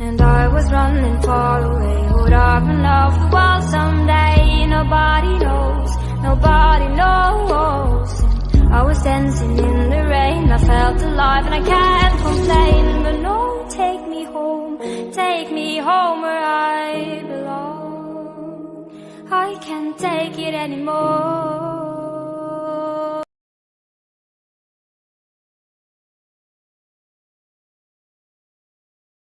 And I was running far away. Would I run off the world someday? Nobody knows, nobody knows. And I was dancing in the rain, I felt alive and I can't complain. But no, take me home where I belong. I can't take it anymore.